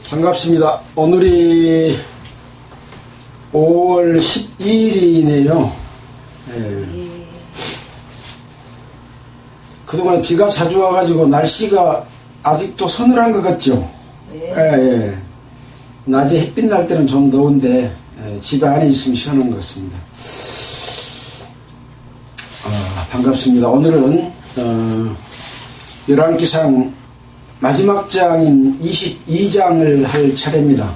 반갑습니다. 오늘이 5월 12일이네요. 그동안 비가 자주 와가지고 날씨가 아직도 서늘한 것 같죠? 낮에 햇빛 날 때는 좀 더운데 집에 안에 있으면 시원한 것 같습니다. 반갑습니다. 오늘은 열왕기상 마지막 장인 22장을 할 차례입니다.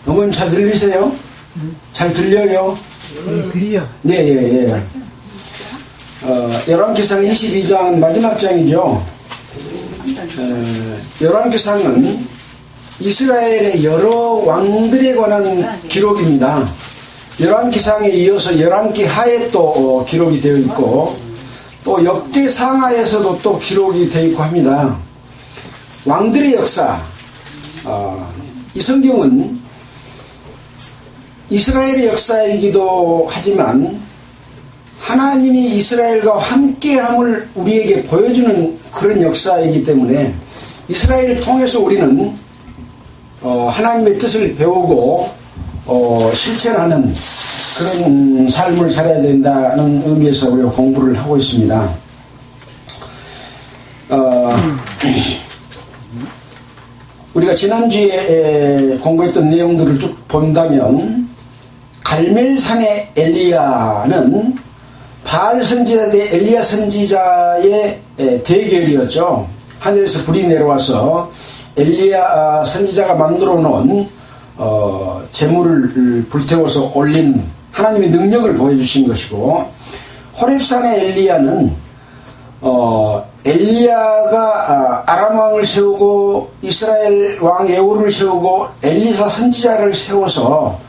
어머님 잘 들리세요? 잘 들려요? 들려. 네. 열왕기상 22장은 마지막 장이죠. 열왕기상은 이스라엘의 여러 왕들에 관한 기록입니다. 열왕기상에 이어서 열왕기하에 또 기록이 되어 있고, 또 역대상하에서도 또 기록이 되어 있고 합니다. 왕들의 역사, 이 성경은 이스라엘의 역사이기도 하지만 하나님이 이스라엘과 함께함을 우리에게 보여주는 그런 역사이기 때문에 이스라엘을 통해서 우리는 하나님의 뜻을 배우고 실천하는 그런 삶을 살아야 된다는 의미에서 우리가 공부를 하고 있습니다. 우리가 지난주에 공부했던 내용들을 쭉 본다면 갈멜산의 엘리야는 바알 선지자 대 엘리야 선지자의 대결이었죠. 하늘에서 불이 내려와서 엘리야 선지자가 만들어 놓은 재물을 불태워서 올린 하나님의 능력을 보여주신 것이고, 호렙산의 엘리야는 엘리야가 아람 왕을 세우고 이스라엘 왕 예후를 세우고 엘리사 선지자를 세워서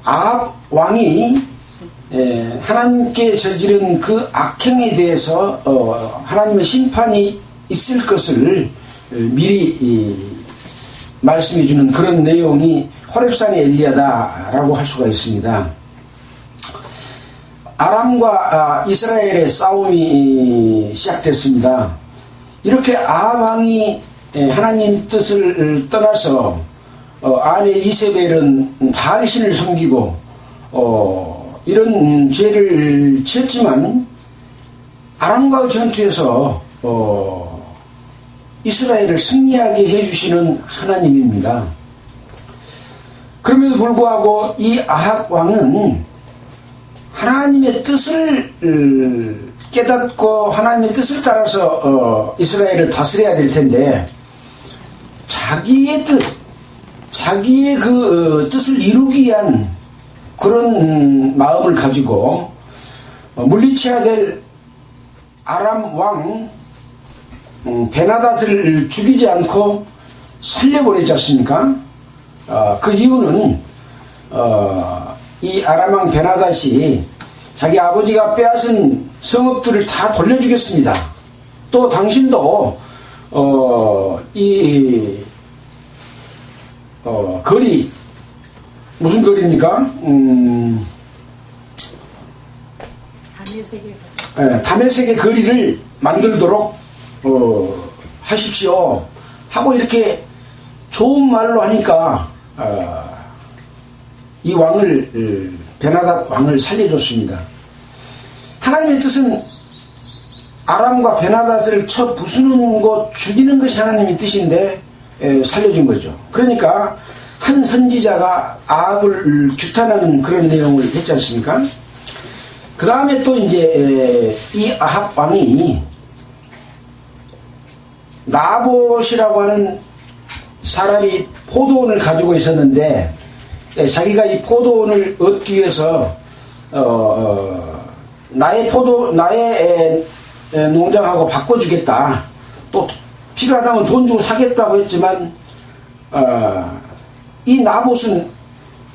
아합 왕이 하나님께 저지른 그 악행에 대해서 하나님의 심판이 있을 것을 미리 말씀해 주는 그런 내용이 호렙산의 엘리야다라고 할 수가 있습니다. 아람과 이스라엘의 싸움이 시작됐습니다. 이렇게 아합 왕이 하나님 뜻을 떠나서 아내 이세벨은 바알신을 섬기고 이런 죄를 지었지만 아람과의 전투에서 이스라엘을 승리하게 해주시는 하나님입니다. 그럼에도 불구하고 이 아합 왕은 하나님의 뜻을 깨닫고 하나님의 뜻을 따라서 이스라엘을 다스려야 될 텐데, 자기의 뜻, 자기의 그 뜻을 이루기 위한 그런 마음을 가지고 물리쳐야 될 아람 왕 베나닷을 죽이지 않고 살려버리지 않습니까? 그 이유는 이 아람 왕 베나닷이 자기 아버지가 빼앗은 성읍들을 다 돌려주겠습니다. 또 당신도 거리, 무슨 거리입니까? 다메섹의 거리를 만들도록 하십시오 하고 이렇게 좋은 말로 하니까 이 왕을 베나닷 왕을 살려줬습니다. 하나님의 뜻은 아람과 베나닷을 쳐 부수는 죽이는 것이 하나님의 뜻인데 살려준 거죠. 그러니까 한 선지자가 아합을 규탄하는 그런 내용을 했지 않습니까? 그 다음에 또 이제 이 아합 왕이 나봇이라고 하는 사람이 포도원을 가지고 있었는데, 자기가 이 포도원을 얻기 위해서 나의 농장하고 바꿔주겠다, 또 필요하다면 돈 주고 사겠다고 했지만 이 나봇은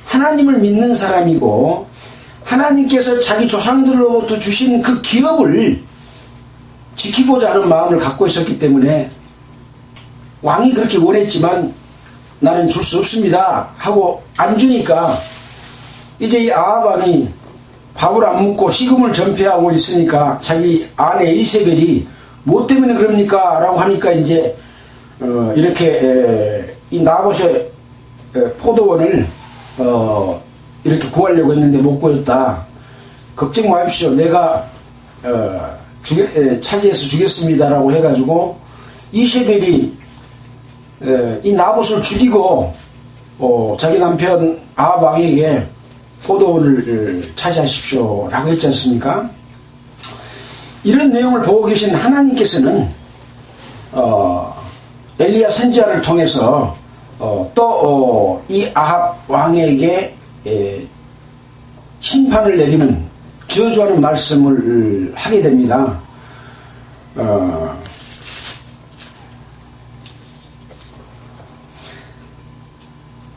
하나님을 믿는 사람이고 하나님께서 자기 조상들로부터 주신 그 기업을 지키고자 하는 마음을 갖고 있었기 때문에 왕이 그렇게 원했지만 나는 줄 수 없습니다 하고 안 주니까 이제 이 아합 왕이 밥을 안 먹고 식음을 전폐하고 있으니까 자기 아내 이세벨이 뭐 때문에 그럽니까? 라고 하니까 이제 이렇게 이 나봇의 포도원을 이렇게 구하려고 했는데 못 구했다. 걱정 마십시오. 내가 차지해서 주겠습니다라고 해가지고 이세벨이 이 나봇을 죽이고 자기 남편 아합 왕에게 포도원을 차지하십시오 라고 했지 않습니까? 이런 내용을 보고 계신 하나님께서는 엘리야 선지자를 통해서 또 이 아합 왕에게 심판을 내리는 저주하는 말씀을 하게 됩니다.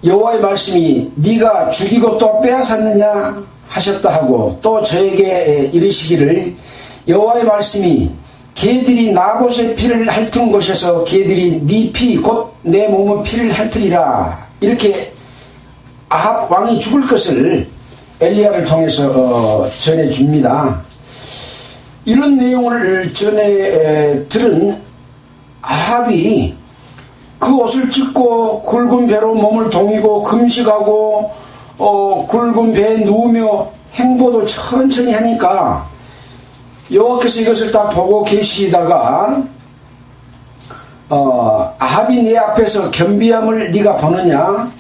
여호와의 말씀이 네가 죽이고 또 빼앗았느냐 하셨다 하고 또 저에게 이르시기를 여호와의 말씀이 개들이 나봇의 피를 핥은 곳에서 개들이 네 피 곧 내 몸의 피를 핥으리라. 이렇게 아합 왕이 죽을 것을 엘리야를 통해서 전해줍니다. 이런 내용을 전해 들은 아합이 그 옷을 찢고 굵은 배로 몸을 동이고 금식하고 굵은 배에 누우며 행보도 천천히 하니까 여호와께서 이것을 딱 보고 계시다가 아합이 내 앞에서 겸비함을 네가 보느냐?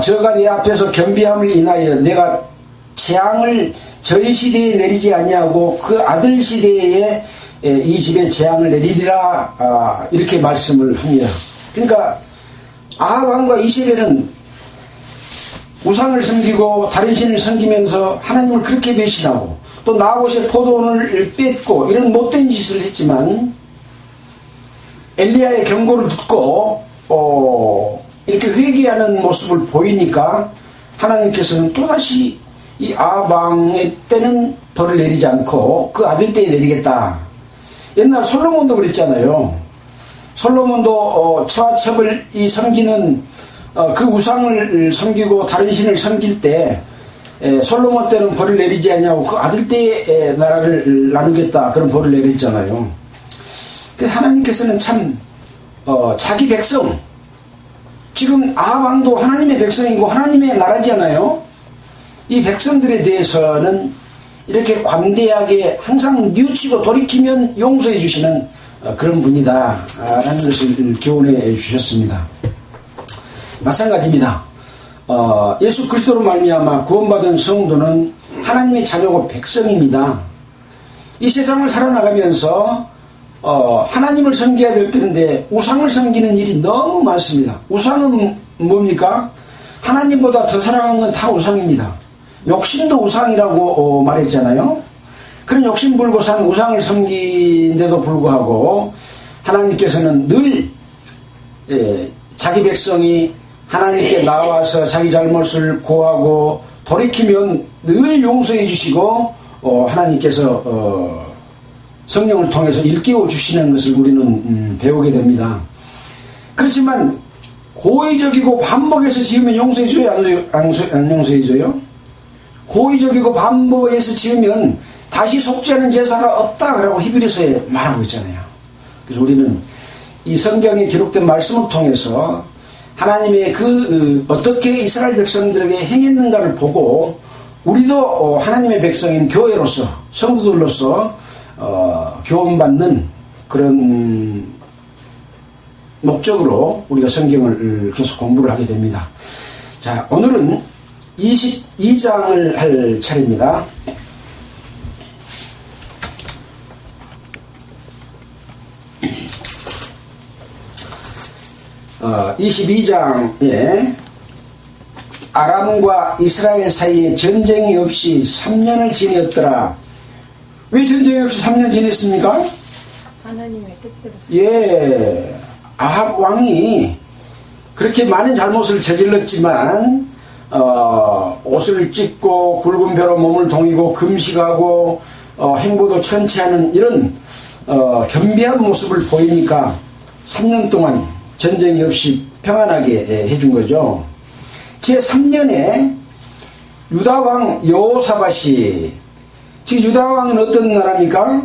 저가 내 앞에서 겸비함을 인하여 내가 재앙을 저희 시대에 내리지 아니하고 그 아들 시대에 이 집에 재앙을 내리리라. 이렇게 말씀을 합니다. 그러니까 아합 왕과 이세벨은 우상을 섬기고 다른 신을 섬기면서 하나님을 그렇게 배신하고 또 나봇의 포도원을 뺏고 이런 못된 짓을 했지만 엘리야의 경고를 듣고 이렇게 회개하는 모습을 보이니까 하나님께서는 또다시 이 아합 왕의 때는 벌을 내리지 않고 그 아들 때에 내리겠다. 옛날 솔로몬도 그랬잖아요. 솔로몬도 처아첩을 섬기는 그 우상을 섬기고 다른 신을 섬길 때 솔로몬 때는 벌을 내리지 않냐고 그 아들 때에 나라를 나누겠다 그런 벌을 내렸잖아요. 그래서 하나님께서는 참 자기 백성, 지금 아합 왕도 하나님의 백성이고 하나님의 나라잖아요. 이 백성들에 대해서는 이렇게 관대하게 항상 뉘우치고 돌이키면 용서해 주시는 그런 분이다 라는 것을 교훈해 주셨습니다. 마찬가지입니다. 예수 그리스도로 말미암아 구원받은 성도는 하나님의 자녀고 백성입니다. 이 세상을 살아나가면서 하나님을 섬겨야 될 텐데 우상을 섬기는 일이 너무 많습니다. 우상은 뭡니까? 하나님보다 더 사랑하는 건 다 우상입니다. 욕심도 우상이라고 말했잖아요. 그런 욕심 불고 산 우상을 섬기는데도 불구하고 하나님께서는 늘 자기 백성이 하나님께 나와서 자기 잘못을 고하고 돌이키면 늘 용서해 주시고 하나님께서 성령을 통해서 일깨워 주시는 것을 우리는 배우게 됩니다. 그렇지만 고의적이고 반복해서 지으면 용서해 줘요? 안 용서해 줘요? 고의적이고 반복해서 지으면 다시 속죄하는 제사가 없다라고 히브리서에 말하고 있잖아요. 그래서 우리는 이 성경에 기록된 말씀을 통해서 하나님의 어떻게 이스라엘 백성들에게 행했는가를 보고 우리도 하나님의 백성인 교회로서 성도들로서 교훈받는 그런 목적으로 우리가 성경을 계속 공부를 하게 됩니다. 자, 오늘은 22장을 할 차례입니다. 22장에 아람과 이스라엘 사이에 전쟁이 없이 3년을 지냈더라. 왜 전쟁이 없이 3년 지냈습니까? 하나님의 뜻대로. 예, 아합 왕이 그렇게 많은 잘못을 저질렀지만 옷을 찢고 굵은 배로 몸을 동이고 금식하고 행보도 천치하는 이런 겸비한 모습을 보이니까 3년 동안 전쟁이 없이 평안하게 해준 거죠. 제3년에 유다왕 여호사밧이, 지금 유다왕은 어떤 나라입니까?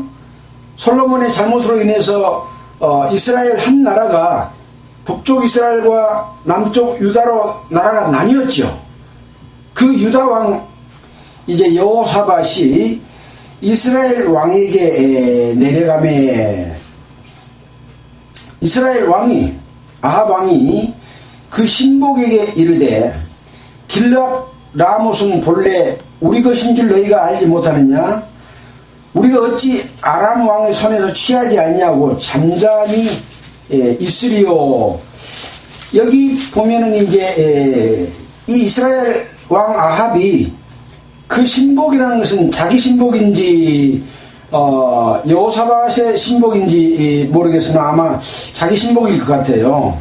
솔로몬의 잘못으로 인해서 이스라엘 한 나라가 북쪽 이스라엘과 남쪽 유다로 나라가 나뉘었죠. 그 유다 왕 이제 여호사밧이 이스라엘 왕에게 내려가매 이스라엘 왕이 아합 왕이 그 신복에게 이르되 길랏 라못은 본래 우리 것인 줄 너희가 알지 못하느냐? 우리가 어찌 아람 왕의 손에서 취하지 않냐고 잠잠히 있으리요. 여기 보면은 이제 이 이스라엘 왕 아합이 그 신복이라는 것은 자기 신복인지 여호사밧의 신복인지 모르겠으나 아마 자기 신복일 것 같아요.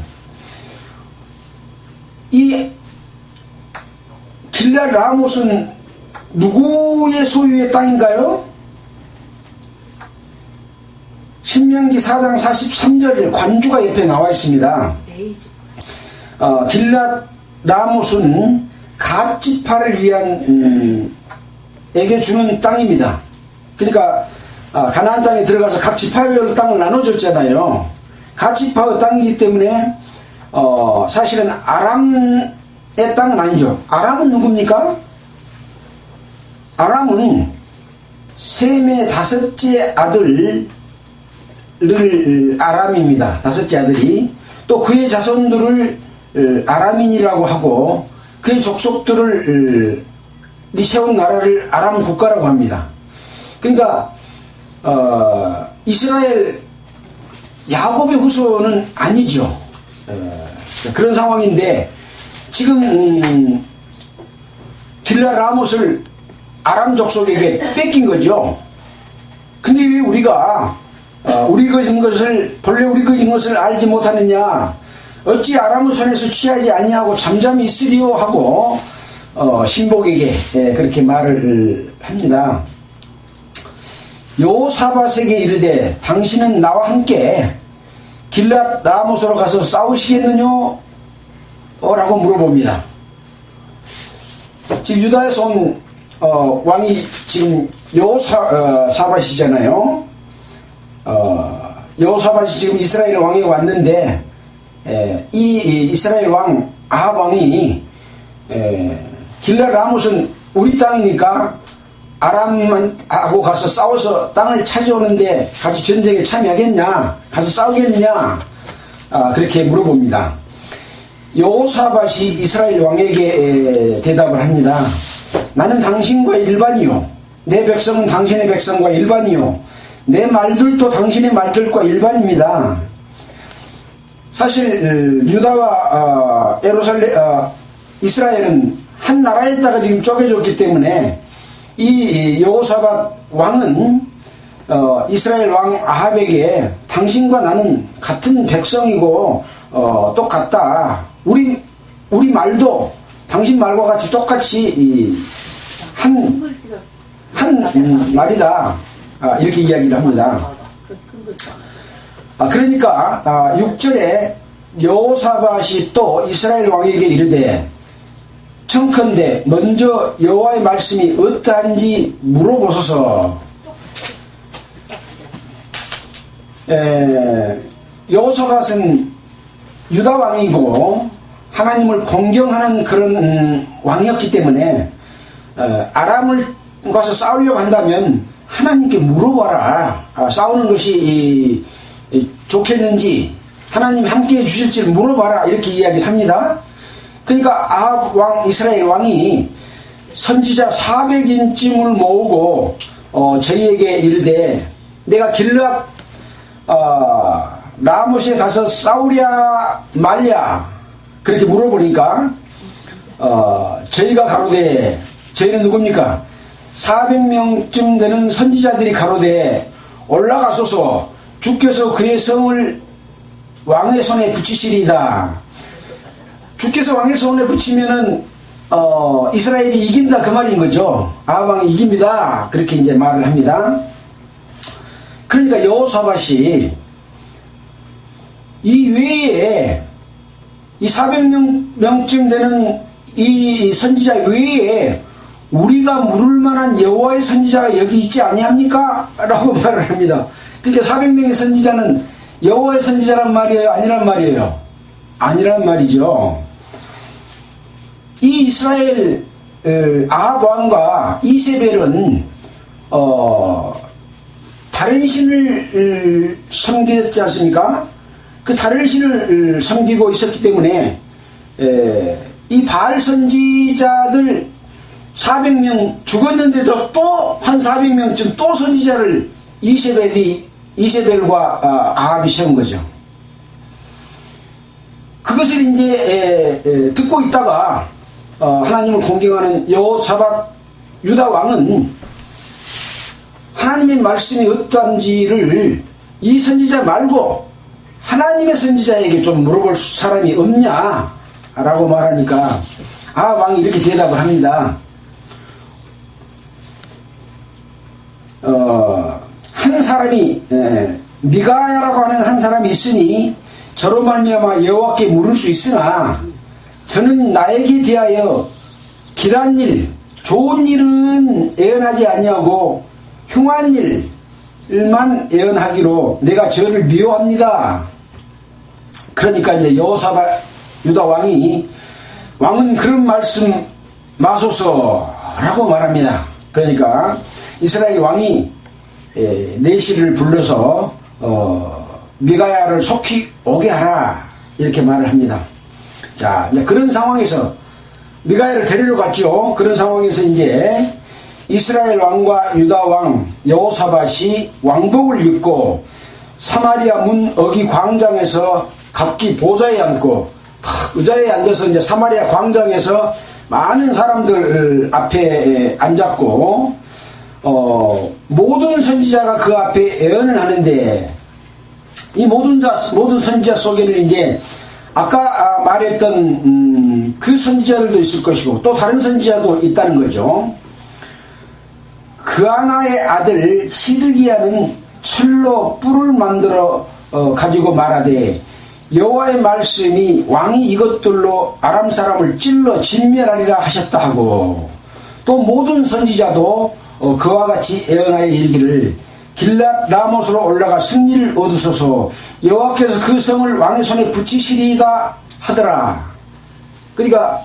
이 길랏 라못은 누구의 소유의 땅인가요? 신명기 4장 43절 관주가 옆에 나와 있습니다. 길랏 라못은 갓 지파를 위한 에게 주는 땅입니다. 그러니까 가나안 땅에 들어가서 각 지파별로 땅을 나눠줬잖아요. 각 지파의 땅이기 때문에 사실은 아람의 땅은 아니죠. 아람은 누굽니까? 아람은 셈의 다섯째 아들을 아람입니다. 다섯째 아들이 또 그의 자손들을 아람인이라고 하고 그의 족속들을 세운 나라를 아람 국가라고 합니다. 그러니까 이스라엘 야곱의 후손은 아니죠. 그런 상황인데 지금 길랏 라못을 아람 족속에게 뺏긴 거죠. 근데 왜 우리가 우리 것인 것을 본래 우리 것인 것을 알지 못하느냐? 어찌 아람의 손에서 취하지 아니하고 잠잠히 있으리요 하고 신복에게 그렇게 말을 합니다. 여호사밧에게 이르되 당신은 나와 함께 길랏 라못으로 가서 싸우시겠느냐? 라고 물어봅니다. 지금 유다에서 온 왕이 지금 여호사밧이잖아요. 여호사밧이 지금 이스라엘 왕에 왔는데 이 이스라엘 왕 아합 왕이 길랏 라못은 우리 땅이니까 아람하고 가서 싸워서 땅을 차지오는데 같이 전쟁에 참여하겠냐? 가서 싸우겠냐? 그렇게 물어봅니다. 여호사밧이 이스라엘 왕에게 대답을 합니다. 나는 당신과 일반이요. 내 백성은 당신의 백성과 일반이요. 내 말들도 당신의 말들과 일반입니다. 사실 유다와 이스라엘은 한 나라에다가 지금 쪼개졌기 때문에 이 여호사밧 왕은 이스라엘 왕 아합에게 당신과 나는 같은 백성이고 똑같다. 우리 말도 당신 말과 같이 똑같이 한 말이다. 이렇게 이야기를 합니다. 그러니까 6절에 여호사밧이 또 이스라엘 왕에게 이르되 청컨대 먼저 여호와의 말씀이 어떠한지 물어보소서. 여호사밧은 유다 왕이고 하나님을 공경하는 그런 왕이었기 때문에 아람을 가서 싸우려고 한다면 하나님께 물어봐라. 싸우는 것이 좋겠는지 하나님이 함께해 주실지를 물어봐라. 이렇게 이야기를 합니다. 그러니까 아합 왕 이스라엘 왕이 선지자 400인쯤을 모으고 저희에게 이르되 내가 길랏 라못에 가서 싸우랴 말랴 그렇게 물어보니까 저희가 가로되 저희는 누굽니까? 400명쯤 되는 선지자들이 가로되 올라가소서 주께서 그의 성을 왕의 손에 붙이시리이다. 주께서 왕의 손에 붙이면은 이스라엘이 이긴다 그 말인 거죠. 아합 왕이 이깁니다. 그렇게 이제 말을 합니다. 그러니까 여호사밧이 이 외에 이 400명쯤 되는 이 선지자 외에 우리가 물을 만한 여호와의 선지자가 여기 있지 아니합니까? 라고 말을 합니다. 그러니까 400명의 선지자는 여호와의 선지자란 말이에요? 아니란 말이에요? 아니란 말이죠. 이 이스라엘 아합 왕과 이세벨은 다른 신을 섬겼지 않습니까? 그 다른 신을 섬기고 있었기 때문에 이 바알 선지자들 400명 죽었는데도 또 한 400명쯤 또 선지자를 이세벨과 아합이 세운 거죠. 그것을 이제 듣고 있다가 하나님을 공경하는 여호사밧 유다 왕은 하나님의 말씀이 어떠한지를 이 선지자 말고 하나님의 선지자에게 좀 물어볼 사람이 없냐라고 말하니까 왕이 이렇게 대답을 합니다. 한 사람이 미가야라고 하는 한 사람이 있으니 저로 말미암아 여호와께 물을 수 있으나 저는 나에게 대하여 길한 일, 좋은 일은 애언하지 아니하고 흉한 일만 애언하기로 내가 저를 미워합니다. 그러니까 이제 여호사밧 유다 왕은 그런 말씀 마소서라고 말합니다. 그러니까 이스라엘 왕이 내시를 불러서 미가야를 속히 오게 하라 이렇게 말을 합니다. 자, 이제 그런 상황에서 미가야를 데리러 갔죠. 그런 상황에서 이제 이스라엘 왕과 유다 왕 여호사밧이 왕복을 입고 사마리아 문 어기 광장에서 각기 보좌에 앉고 의자에 앉아서 이제 사마리아 광장에서 많은 사람들 앞에 앉았고 모든 선지자가 그 앞에 애언을 하는데 이 모든 선지자 속에는 이제 아까 말했던 그 선지자들도 있을 것이고 또 다른 선지자도 있다는 거죠. 그아나의 아들 시드기야는 철로 뿔을 만들어 가지고 말하되 여호와의 말씀이 왕이 이것들로 아람 사람을 찔러 진멸하리라 하셨다 하고 또 모든 선지자도 그와 같이 애언하여 이르기를 길랏 라못으로 올라가 승리를 얻으소서 여호와께서 그 성을 왕의 손에 붙이시리이다 하더라. 그러니까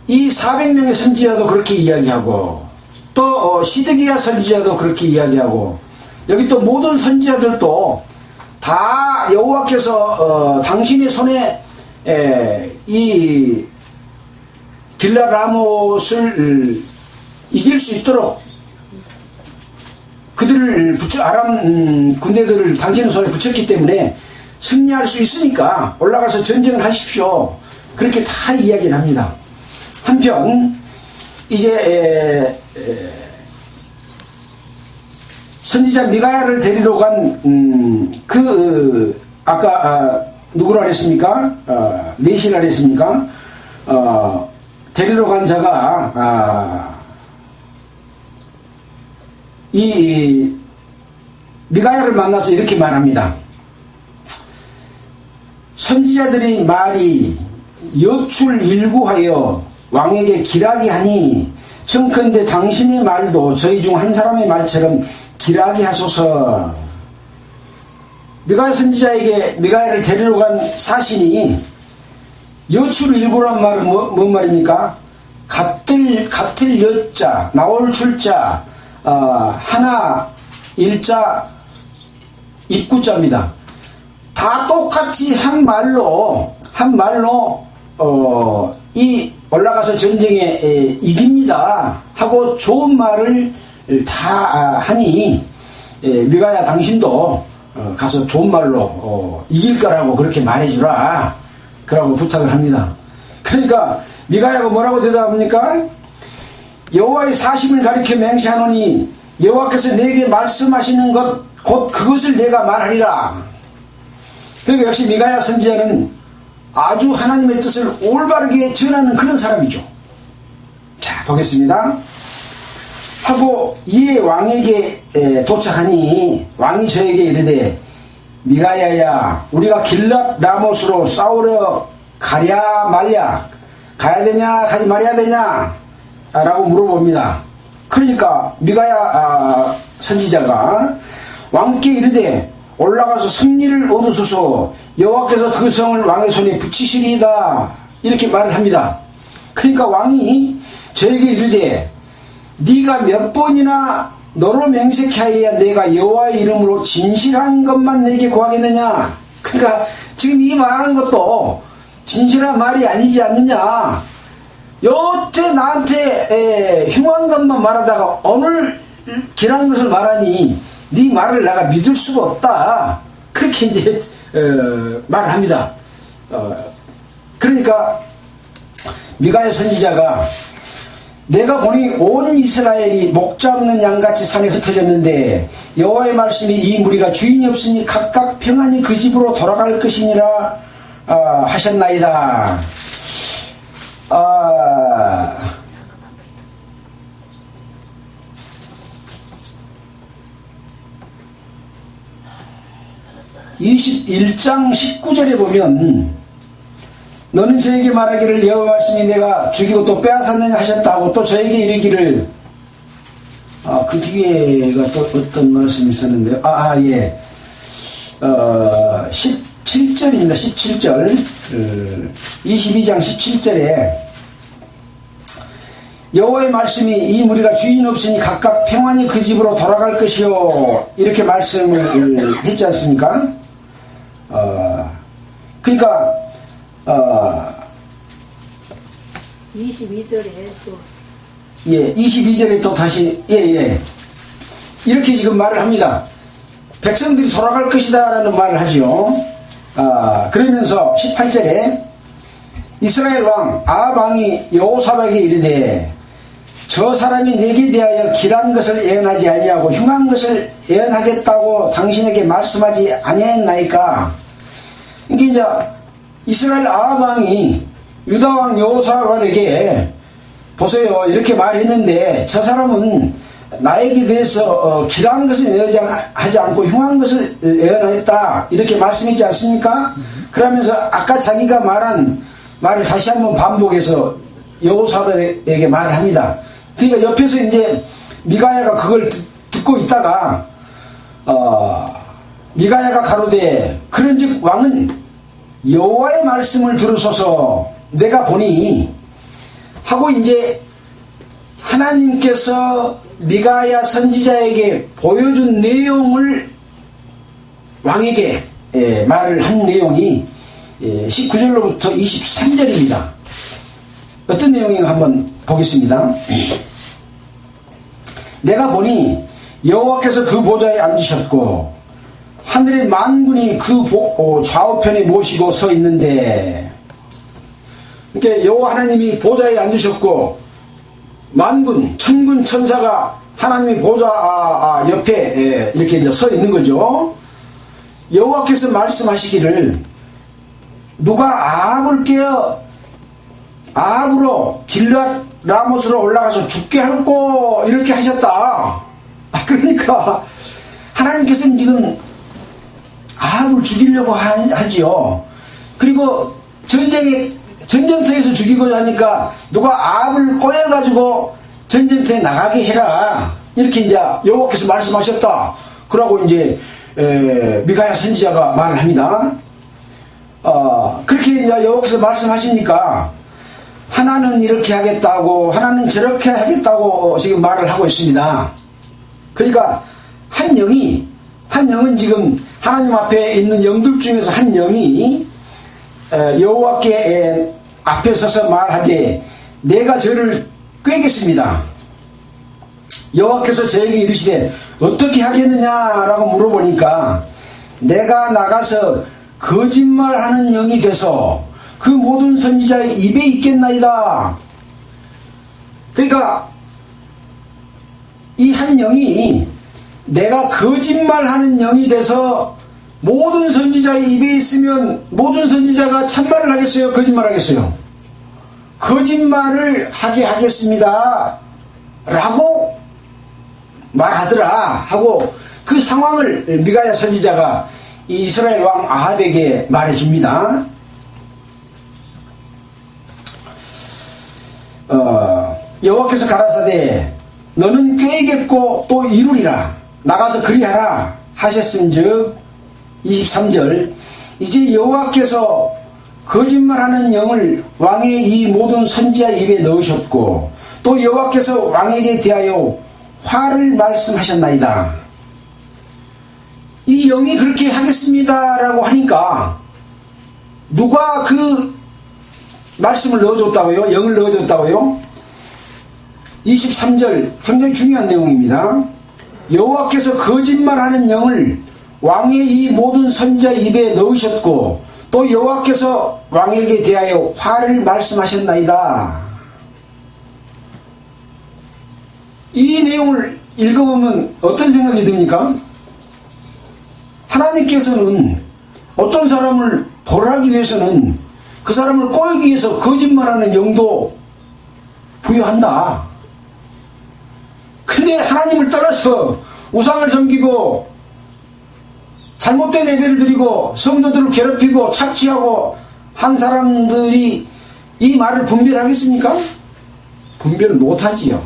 이 400명의 선지자도 그렇게 이야기하고 또 시드기야 선지자도 그렇게 이야기하고 여기 또 모든 선지자들도 다 여호와께서 당신의 손에 이 길랏 라못을 이길 수 있도록 그들을 아람 군대들을 당신의 손에 붙였기 때문에 승리할 수 있으니까 올라가서 전쟁을 하십시오. 그렇게 다 이야기를 합니다. 한편 이제 선지자 미가야를 데리러 간 아까 누구라 그랬습니까? 메시라 그랬습니까? 데리러 간 자가 이 미가야를 만나서 이렇게 말합니다. 선지자들이 말이 여출일구하여 왕에게 기라기 하니 청컨대 당신의 말도 저희 중 한 사람의 말처럼 기라기 하소서. 미가야 선지자에게 미가야를 데리러 간 사신이 여출일구란 말은 뭔 말입니까? 같을 여자, 나올 출자, 하나 일자 입구자입니다. 다 똑같이 한 말로 이 올라가서 전쟁에 이깁니다 하고 좋은 말을 다 하니 미가야 당신도 가서 좋은 말로 이길 거라고 그렇게 말해주라 그라고 부탁을 합니다. 그러니까 미가야가 뭐라고 대답합니까? 여호와의 사심을 가리켜 맹세하노니 여호와께서 내게 말씀하시는 것 곧 그것을 내가 말하리라. 그러니까 역시 미가야 선지자는 아주 하나님의 뜻을 올바르게 전하는 그런 사람이죠. 자, 보겠습니다. 하고 이에 왕에게 도착하니 왕이 저에게 이르되 미가야야 우리가 길랏 라못으로 싸우러 가랴 말랴 가야 되냐 가지 말아야 되냐 라고 물어봅니다. 그러니까 미가야 선지자가 왕께 이르되 올라가서 승리를 얻으소서 여호와께서 그 성을 왕의 손에 붙이시리이다 이렇게 말을 합니다. 그러니까 왕이 저에게 이르되 네가 몇 번이나 너로 맹세케하여야 내가 여호와의 이름으로 진실한 것만 내게 구하겠느냐. 그러니까 지금 이 말하는 것도 진실한 말이 아니지 않느냐. 여태 나한테 흉한 것만 말하다가 오늘 길한 것을 말하니 네 말을 내가 믿을 수가 없다. 그렇게 이제 말을 합니다. 그러니까 미가야 선지자가 내가 보니 온 이스라엘이 목자 없는 양같이 산에 흩어졌는데 여호와의 말씀이 이 무리가 주인이 없으니 각각 평안히 그 집으로 돌아갈 것이니라 하셨나이다. 21장 19절에 보면 너는 저에게 말하기를 여호와 말씀이 내가 죽이고 또 빼앗았느냐 하셨다 하고 또 저에게 이르기를 그 뒤에가 또 어떤 말씀이 있었는데요. 17절입니다. 17절 22장 17절에 여호와의 말씀이 이 무리가 주인 없으니 각각 평안히 그 집으로 돌아갈 것이요 이렇게 말씀을 했지 않습니까? 그러니까 22절에 또 22절에 또 다시 이렇게 지금 말을 합니다. 백성들이 돌아갈 것이다 라는 말을 하죠. 그러면서 18절에 이스라엘 왕 아합 왕이 여호사밧에게 이르되 저 사람이 내게 대하여 길한 것을 예언하지 아니하고 흉한 것을 예언하겠다고 당신에게 말씀하지 아니했나이까. 이게 이제 이스라엘 아합 왕이 유다 왕 여호사밧에게 보세요 이렇게 말했는데 저 사람은 나에게 대해서 길한 것을 예언하지 않고 흉한 것을 예언했다 이렇게 말씀했지 않습니까? 그러면서 아까 자기가 말한 말을 다시 한번 반복해서 여호사밧에게 말을 합니다. 그러니까 옆에서 이제 미가야가 그걸 듣고 있다가 미가야가 가로되 그런즉 왕은 여호와의 말씀을 들으소서 내가 보니 하고 이제 하나님께서 미가야 선지자에게 보여준 내용을 왕에게 말을 한 내용이 19절로부터 23절입니다. 어떤 내용인가 한번 보겠습니다. 내가 보니 여호와께서 그 보좌에 앉으셨고 하늘의 만군이 그 좌우편에 모시고 서 있는데 그러니까 여호와 하나님이 보좌에 앉으셨고 만군 천군 천사가 하나님의 보좌 옆에 이렇게 이제 서 있는 거죠. 여호와께서 말씀하시기를 누가 아합을 깨어 아합으로 길앗 라못으로 올라가서 죽게 할꼬 이렇게 하셨다. 그러니까 하나님께서는 지금 아합을 죽이려고 하지요. 그리고 전쟁터에서 죽이고자 하니까 누가 아합을 꼬여가지고 전쟁터에 나가게 해라 이렇게 이제 여호와께서 말씀하셨다. 그러고 이제 미가야 선지자가 말을 합니다. 그렇게 이제 여호와께서 말씀하시니까 하나는 이렇게 하겠다고 하나는 저렇게 하겠다고 지금 말을 하고 있습니다. 그러니까 한 영은 지금 하나님 앞에 있는 영들 중에서 한 영이 여호와께 앞에 서서 말하되 내가 저를 꿰겠습니다. 여호와께서 저에게 이르시되 어떻게 하겠느냐라고 물어보니까 내가 나가서 거짓말하는 영이 돼서 그 모든 선지자의 입에 있겠나이다. 그러니까 이 한 영이 내가 거짓말하는 영이 돼서 모든 선지자의 입에 있으면 모든 선지자가 참말을 하겠어요? 거짓말 하겠어요? 거짓말을 하게 하겠습니다 라고 말하더라 하고 그 상황을 미가야 선지자가 이 이스라엘 왕 아합에게 말해줍니다. 여호와께서 가라사대 너는 꾀겠고 또 이루리라. 나가서 그리하라 하셨은즉 23절 이제 여호와께서 거짓말하는 영을 왕의 이 모든 선지자 입에 넣으셨고 또 여호와께서 왕에게 대하여 화를 말씀하셨나이다. 이 영이 그렇게 하겠습니다라고 하니까 누가 그 말씀을 넣어줬다고요? 영을 넣어줬다고요? 23절 굉장히 중요한 내용입니다. 여호와께서 거짓말하는 영을 왕의 이 모든 선지자 입에 넣으셨고 또 여호와께서 왕에게 대하여 화를 말씀하셨나이다. 이 내용을 읽어보면 어떤 생각이 듭니까? 하나님께서는 어떤 사람을 벌하기 위해서는 그 사람을 꼬이기 위해서 거짓말하는 영도 부여한다. 근데 하나님을 떠나서 우상을 섬기고 잘못된 예배를 드리고 성도들을 괴롭히고 착취하고 한 사람들이 이 말을 분별하겠습니까? 분별을 못하지요.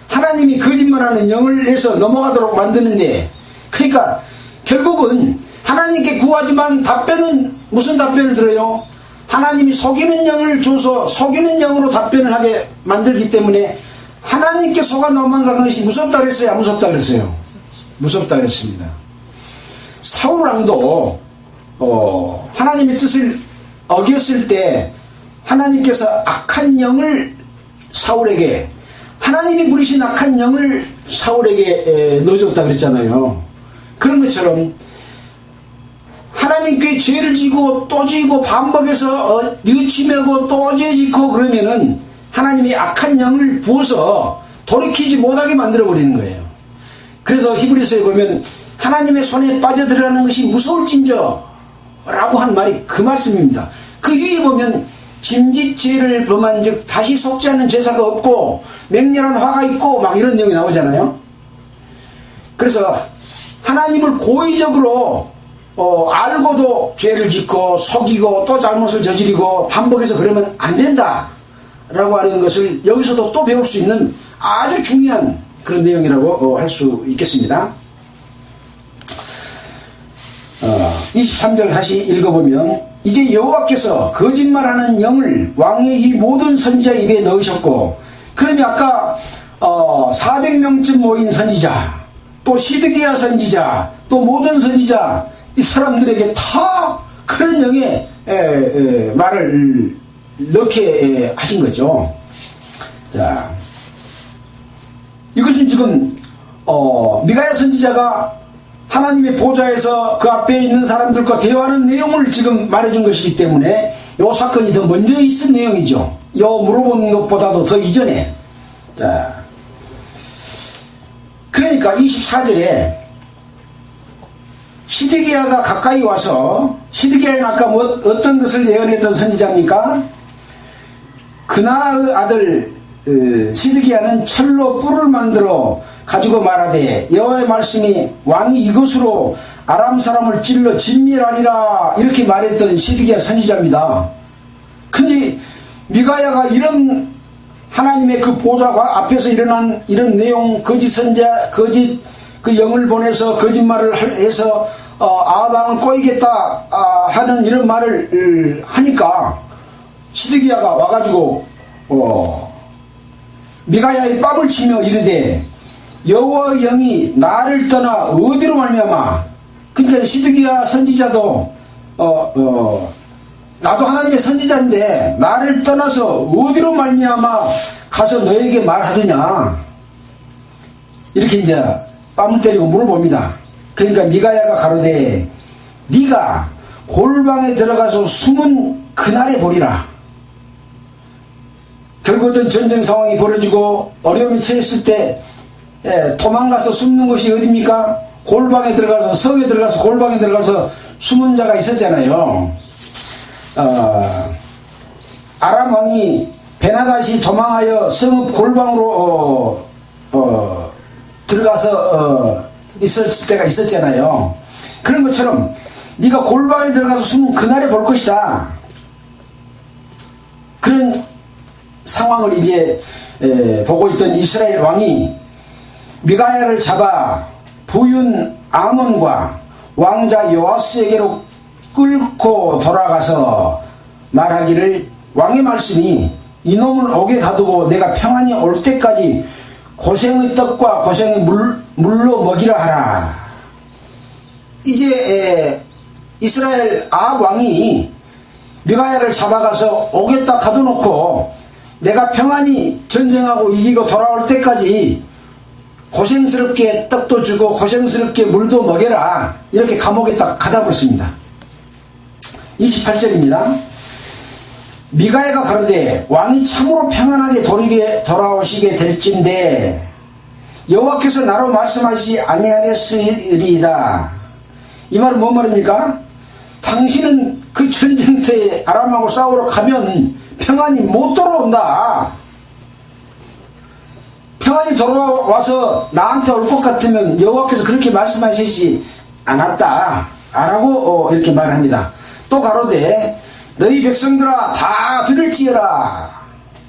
하나님이 거짓말하는 영을 해서 넘어가도록 만드는데, 그러니까 결국은 하나님께 구하지만 답변은 무슨 답변을 들어요? 하나님이 속이는 영을 줘서 속이는 영으로 답변을 하게 만들기 때문에 하나님께 속아 넘어간 것이 무섭다 그랬어요? 안 무섭다 그랬어요? 무섭다 그랬습니다. 사울 왕도 하나님의 뜻을 어겼을 때 하나님께서 악한 영을 사울에게, 하나님이 부리신 악한 영을 사울에게 넣어줬다 그랬잖아요. 그런 것처럼 하나님께 죄를 지고 또 지고 반복해서 뉘우치매고 또 죄 짓고 그러면은 하나님이 악한 영을 부어서 돌이키지 못하게 만들어버리는 거예요. 그래서 히브리서에 보면 하나님의 손에 빠져들어가는 것이 무서울진저 라고 한 말이 그 말씀입니다. 그 위에 보면 짐짓죄를 범한 즉 다시 속지 않는 제사가 없고 맹렬한 화가 있고 막 이런 내용이 나오잖아요. 그래서 하나님을 고의적으로 알고도 죄를 짓고 속이고 또 잘못을 저지르고 반복해서 그러면 안 된다 라고 하는 것을 여기서도 또 배울 수 있는 아주 중요한 그런 내용이라고 할 수 있겠습니다. 23절 다시 읽어보면 이제 여호와께서 거짓말하는 영을 왕의 이 모든 선지자 입에 넣으셨고, 그러니 아까 400명쯤 모인 선지자, 또 시드기야 선지자, 또 모든 선지자, 이 사람들에게 다 그런 영의 말을 넣게 하신 거죠. 자, 이것은 지금 미가야 선지자가 하나님의 보좌에서 그 앞에 있는 사람들과 대화하는 내용을 지금 말해준 것이기 때문에 이 사건이 더 먼저 있은 내용이죠. 이 물어본 것보다도 더 이전에. 자, 그러니까 24절에 시드기야가 가까이 와서, 시드기야는 아까 어떤 것을 예언했던 선지자입니까? 그나의 아들 시드기야는 철로 뿔을 만들어 가지고 말하되 여호와의 말씀이 왕이 이것으로 아람 사람을 찔러 진멸하리라 이렇게 말했던 시드기야 선지자입니다. 근데 미가야가 이런 하나님의 그 보좌가 앞에서 일어난 이런 내용, 거짓 선자, 거짓 그 영을 보내서 거짓말을 해서 아합왕을 꼬이겠다 하는 이런 말을 하니까 시드기야가 와가지고 미가야의 뺨을 치며 이르되 여호와의 영이 나를 떠나 어디로 말미암아. 그러니까 시드기야 선지자도 나도 하나님의 선지자인데 나를 떠나서 어디로 말미암아 가서 너에게 말하더냐 이렇게 이제 뺨을 때리고 물어봅니다. 그러니까 미가야가 가로되 네가 골방에 들어가서 숨은 그날에 보리라. 결국 어떤 전쟁 상황이 벌어지고 어려움이 처했을 때 도망가서 숨는 곳이 어디입니까? 골방에 들어가서, 성에 들어가서 골방에 들어가서 숨은 자가 있었잖아요. 아람 왕이 베나닷이 도망하여 성읍 골방으로 들어가서 있었을 때가 있었잖아요. 그런 것처럼 네가 골방에 들어가서 숨은 그날에 볼 것이다. 그런 상황을 이제 보고 있던 이스라엘 왕이 미가야를 잡아 부윤 아몬과 왕자 요아스에게로 끌고 돌아가서 말하기를, 왕의 말씀이 이놈을 옥에 가두고 내가 평안히 올 때까지 고생의 떡과 고생의 물로 먹이라 하라. 이제 이스라엘 아합 왕이 미가야를 잡아가서 옥에다 가둬놓고 내가 평안히 전쟁하고 이기고 돌아올 때까지 고생스럽게 떡도 주고 고생스럽게 물도 먹여라, 이렇게 감옥에다 가둬버렸습니다. 28절입니다. 미가야가 가로되 왕이 참으로 평안하게 돌아오시게 될진데 여호와께서 나로 말씀하시지 아니하겠으리이다. 이 말은 뭔 말입니까? 당신은 그 전쟁터에 아람하고 싸우러 가면 평안히 못 돌아온다. 평안히 돌아와서 나한테 올 것 같으면 여호와께서 그렇게 말씀하시지 않았다 라고 이렇게 말합니다. 또 가로되 너희 백성들아 다 들을지어라,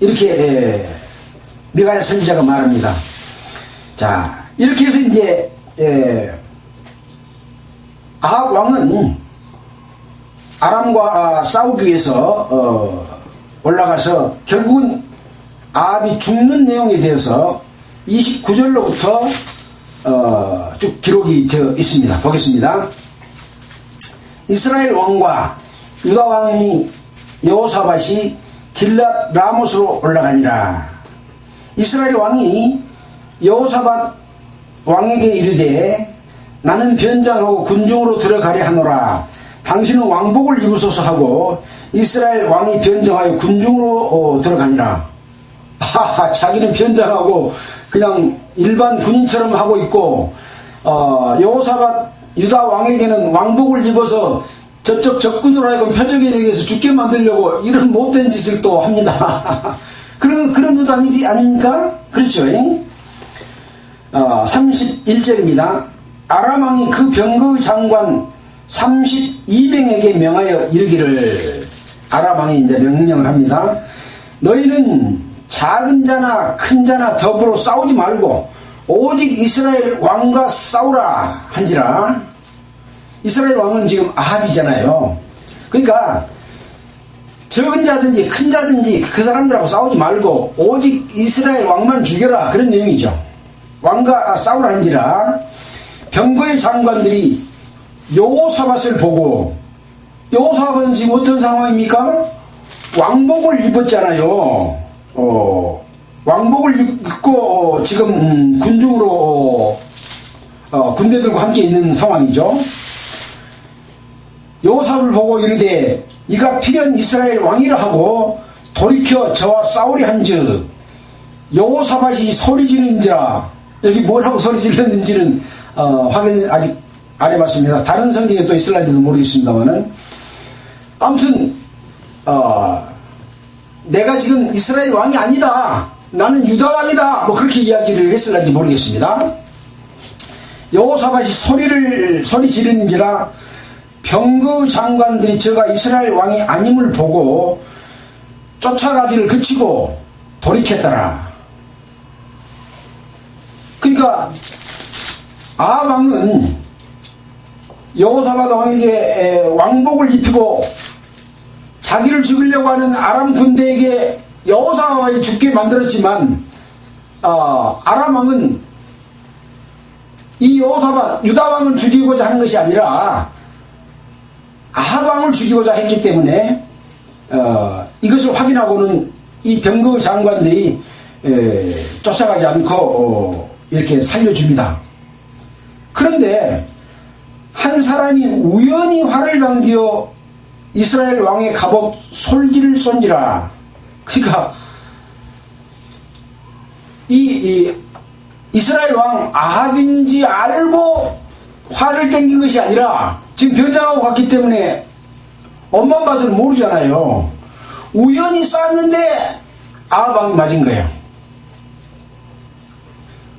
이렇게 미가야 선지자가 말합니다. 자, 이렇게 해서 이제 아합 왕은 아람과 싸우기 위해서 올라가서 결국은 아합이 죽는 내용에 대해서 29절로부터 쭉 기록이 되어 있습니다. 보겠습니다. 이스라엘 왕과 유다 왕이 여호사밧이 길랏 라못으로 올라가니라. 이스라엘 왕이 여호사밧 왕에게 이르되 나는 변장하고 군중으로 들어가려 하노라. 당신은 왕복을 입으소서 하고 이스라엘 왕이 변장하여 군중으로 들어가니라. 하하, 자기는 변장하고 그냥 일반 군인처럼 하고 있고 여호사밧 유다 왕에게는 왕복을 입어서 저쪽 적군으로 하여금 표적에 대해서 죽게 만들려고 이런 못된 짓을 또 합니다. 그런 의도 아닙니까? 그렇죠. 31절입니다. 아람 왕이 그 병거의 장관 32명에게 명하여 이르기를, 아람 왕이 이제 명령을 합니다. 너희는 작은 자나 큰 자나 더불어 싸우지 말고 오직 이스라엘 왕과 싸우라 한지라. 이스라엘 왕은 지금 아합이잖아요. 그러니까 적은 자든지 큰 자든지 그 사람들하고 싸우지 말고 오직 이스라엘 왕만 죽여라, 그런 내용이죠. 왕과 싸우라 한지라. 병거의 장관들이 여호사밧을 보고, 여호사밧은 지금 어떤 상황입니까? 왕복을 입었잖아요. 왕복을 입고 지금 군중으로 군대들과 함께 있는 상황이죠. 여호사밧을 보고 이르되 이가 필연 이스라엘 왕이라 하고 돌이켜 저와 싸우리 한즉 여호사밧이 소리 지르는지라. 여기 뭐라고 소리 질렀는지는 확인 아직 안 해봤습니다. 다른 성경에 또 있을는지도 모르겠습니다만은, 아무튼 내가 지금 이스라엘 왕이 아니다, 나는 유다 왕이다, 뭐 그렇게 이야기를 했을는지 모르겠습니다. 여호사밧이 소리 지르는지라 병거 장관들이 저가 이스라엘 왕이 아님을 보고 쫓아가기를 그치고 돌이켰더라. 그러니까 아합 왕은 여호사밧 왕에게 왕복을 입히고 자기를 죽이려고 하는 아람 군대에게 여호사밧이 죽게 만들었지만, 아람 왕은 이 여호사밧 유다 왕을 죽이고자 하는 것이 아니라 아합 왕을 죽이고자 했기 때문에 이것을 확인하고는 이 병거 장관들이 쫓아가지 않고 이렇게 살려줍니다. 그런데 한 사람이 우연히 활을 당겨 이스라엘 왕의 갑옷 솔기를 쏜지라. 그러니까 이 이스라엘 왕 아합인지 알고 활을 당긴 것이 아니라 지금 변장하고 갔기 때문에 엄만 봐서는 모르잖아요. 우연히 쐈는데 아합 왕이 맞은 거예요.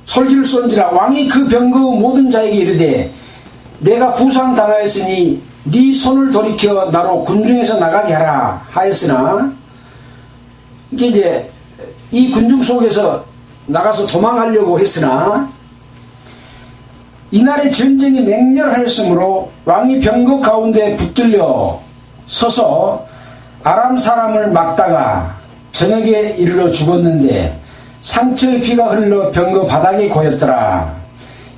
솔기를 쏜지라. 왕이 그 병거 모든 자에게 이르되 내가 부상당하였으니 네 손을 돌이켜 나로 군중에서 나가게 하라 하였으나, 이게 이제 이 군중 속에서 나가서 도망하려고 했으나 이날의 전쟁이 맹렬하였으므로 왕이 병거 가운데 붙들려 서서 아람 사람을 막다가 저녁에 이르러 죽었는데 상처의 피가 흘러 병거 바닥에 고였더라.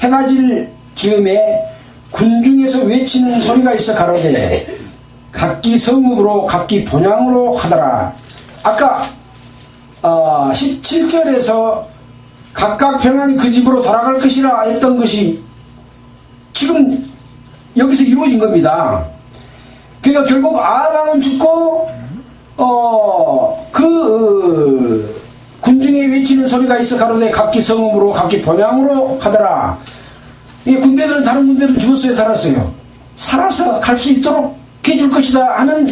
해가 질 즈음에 군중에서 외치는 소리가 있어 가로되 각기 성읍으로 각기 본향으로 하더라. 아까 17절에서 각각 평안히 그 집으로 돌아갈 것이라 했던 것이 지금 여기서 이루어진 겁니다. 그러니까 결국 아합 왕은 죽고 군중에 외치는 소리가 있어 가로되 각기 성읍으로 각기 본향으로 하더라. 이 군대들은 다른 군대들은 죽었어요, 살았어요? 살아서 갈 수 있도록 해줄 것이다 하는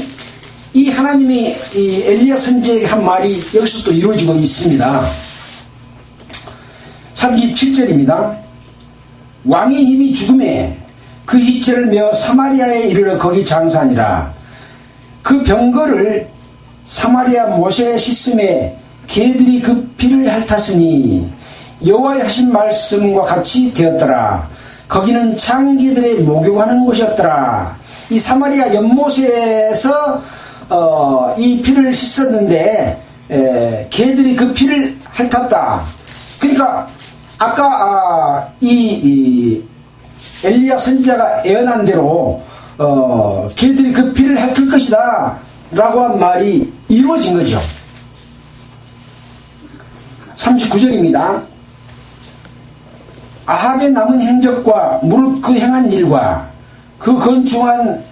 이 하나님이 이 엘리야 선지자에게 한 말이 여기서 또 이루어지고 있습니다. 37절입니다. 왕이 이미 죽음에 그 희체를 메어 사마리아에 이르러 거기 장사하니라. 그 병거를 사마리아 모세의 씻음에 개들이 그 피를 핥았으니 여호와의 하신 말씀과 같이 되었더라. 거기는 창기들의 목욕하는 곳이었더라. 이 사마리아 연못에서 이 피를 씻었는데 개들이 그 피를 핥았다. 그러니까 아까 이 엘리야 선지자가 예언한 대로 개들이 그 피를 핥을 것이다 라고 한 말이 이루어진 거죠. 39절입니다. 아합의 남은 행적과 무릇 그 행한 일과 그 건축한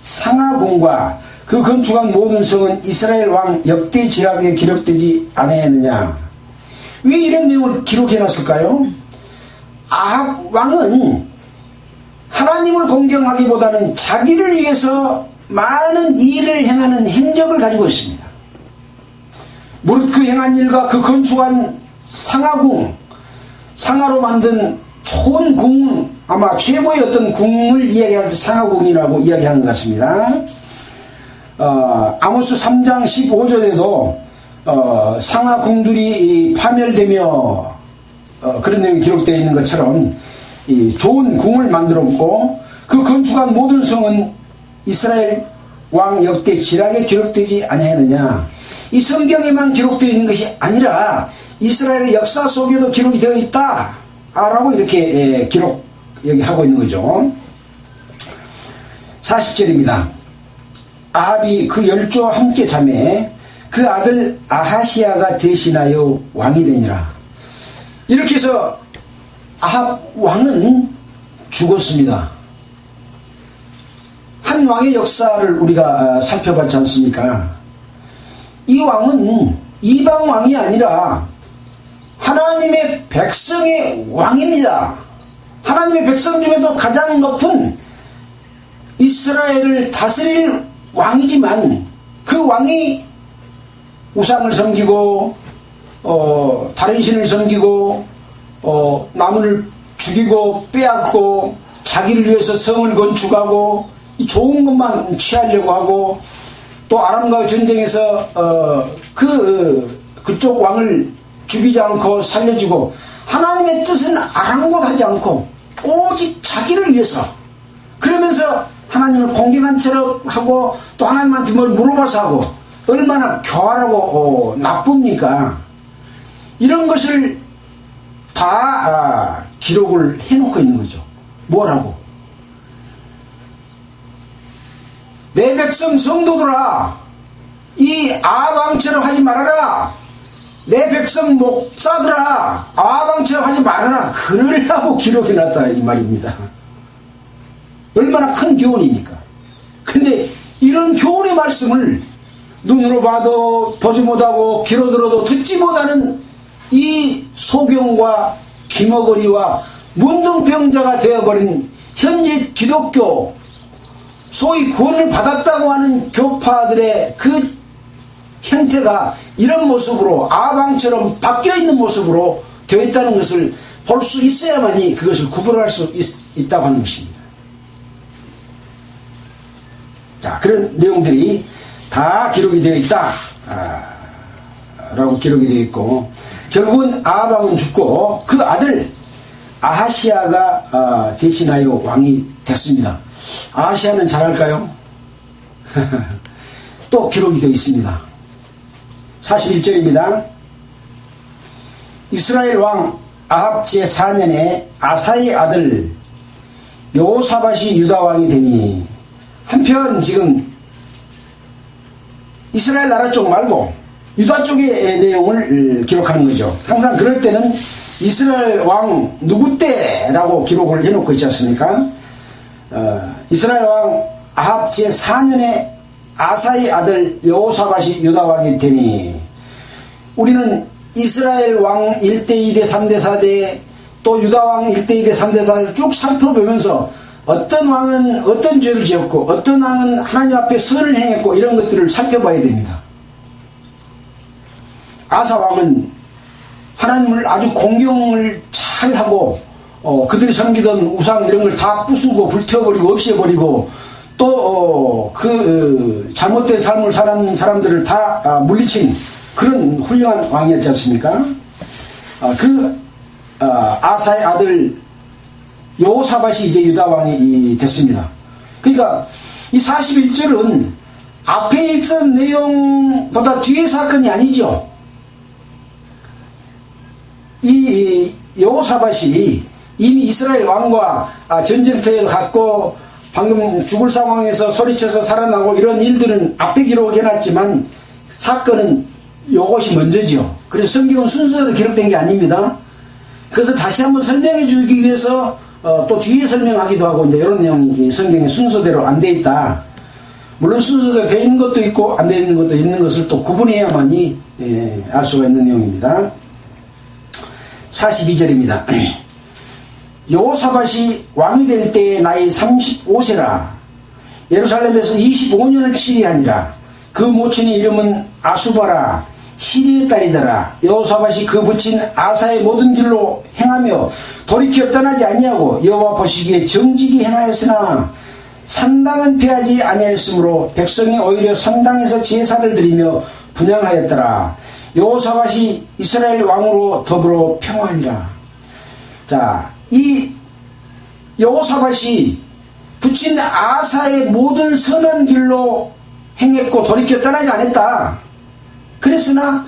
상하궁과 그 건축한 모든 성은 이스라엘 왕 역대 지략에 기록되지 아니하였느냐. 왜 이런 내용을 기록해놨을까요? 아합 왕은 하나님을 공경하기보다는 자기를 위해서 많은 일을 행하는 행적을 가지고 있습니다. 무릇 그 행한 일과 그 건축한 상하궁, 상하로 만든 좋은 궁, 아마 최고의 어떤 궁을 이야기할 때 상하궁이라고 이야기하는 것 같습니다. 아모스 3장 15절에도 상하궁들이 파멸되며 그런 내용이 기록되어 있는 것처럼 이 좋은 궁을 만들었고 그 건축한 모든 성은 이스라엘 왕 역대 지략에 기록되지 아니하느냐. 이 성경에만 기록되어 있는 것이 아니라 이스라엘의 역사 속에도 기록이 되어 있다 라고 이렇게 여기 하고 있는 거죠. 40절입니다. 아합이 그 10조와 함께 자매 그 아들 아하시야가 대신하여 왕이 되니라. 이렇게 해서 아합 왕은 죽었습니다. 한 왕의 역사를 우리가 살펴봤지 않습니까? 이 왕은 이방 왕이 아니라 하나님의 백성의 왕입니다. 하나님의 백성 중에도 가장 높은 이스라엘을 다스릴 왕이지만 그 왕이 우상을 섬기고 다른 신을 섬기고 남을 죽이고 빼앗고 자기를 위해서 성을 건축하고 이 좋은 것만 취하려고 하고 또 아람과 전쟁에서 그쪽 왕을 죽이지 않고 살려주고 하나님의 뜻은 아랑곳하지 않고 오직 자기를 위해서 그러면서 하나님을 공경한 채로 하고 또 하나님한테 뭘 물어봐서 하고 얼마나 교활하고 나쁩니까? 이런 것을 다 기록을 해놓고 있는 거죠. 뭐라고? 내 백성 성도들아, 이 아방처럼 하지 말아라. 내 백성 목사들아, 아방처럼 하지 말아라. 그러려고 기록해놨다 이 말입니다. 얼마나 큰 교훈입니까? 근데 이런 교훈의 말씀을 눈으로 봐도 보지 못하고 귀로 들어도 듣지 못하는 이 소경과 귀머거리와 문둥병자가 되어버린 현재 기독교 소위 구원을 받았다고 하는 교파들의 그 형태가 이런 모습으로 아방처럼 바뀌어있는 모습으로 되어 있다는 것을 볼 수 있어야만이 그것을 구분할 수 있다고 하는 것입니다. 자, 그런 내용들이 다 기록이 되어 있다 라고 기록이 되어 있고 결국은 아합 왕은 죽고 그 아들 아하시아가 대신하여 왕이 됐습니다. 아하시아는 잘할까요? 또 기록이 되어 있습니다. 41절입니다. 이스라엘 왕 아합 제4년에 아사의 아들 여호사밧이 유다 왕이 되니, 한편 지금 이스라엘 나라 쪽 말고 유다 쪽의 내용을 기록하는 거죠. 항상 그럴 때는 이스라엘 왕 누구 때라고 기록을 해놓고 있지 않습니까? 이스라엘 왕 아합 제4년에 아사의 아들 여호사밧이 유다 왕이 되니, 우리는 이스라엘 왕 1대 2대 3대 4대 또 유다 왕 1대 2대 3대 4대 쭉 살펴보면서 어떤 왕은 어떤 죄를 지었고 어떤 왕은 하나님 앞에 선을 행했고 이런 것들을 살펴봐야 됩니다. 아사 왕은 하나님을 아주 공경을 잘 하고 그들이 섬기던 우상 이런 걸 다 부수고 불태워버리고 없애버리고 또 잘못된 삶을 살았는 사람들을 다 물리친 그런 훌륭한 왕이었지 않습니까? 아사의 아들 여호사밧이 이제 유다 왕이 됐습니다. 그러니까 이 41절은 앞에 있던 내용보다 뒤의 사건이 아니죠. 이 여호사밧이 이미 이스라엘 왕과 전쟁터에 갔고 방금 죽을 상황에서 소리쳐서 살아나고 이런 일들은 앞에 기록해놨지만 사건은 요것이 먼저죠. 그래서 성경은 순서대로 기록된 게 아닙니다. 그래서 다시 한번 설명해 주기 위해서 또 뒤에 설명하기도 하고 이제 이런 내용이 성경의 순서대로 안 돼 있다. 물론 순서대로 돼 있는 것도 있고 안 돼 있는 것도 있는 것을 또 구분해야만이 알 수가 있는 내용입니다. 42절입니다. 여호사밧이 왕이 될 때의 나이 35세라. 예루살렘에서 25년을 치리하니라. 그 모친의 이름은 아수바라. 시리의 딸이더라. 여호사밧이 그 붙인 아사의 모든 길로 행하며 돌이켜 떠나지 아니하고 여호와 보시기에 정직이 행하였으나 산당은 패하지 아니하였으므로 백성이 오히려 산당에서 제사를 드리며 분향하였더라. 여호사밧이 이스라엘 왕으로 더불어 평화하니라. 자, 이 여호사밧이 붙인 아사의 모든 선한 길로 행했고 돌이켜 떠나지 않았다. 그랬으나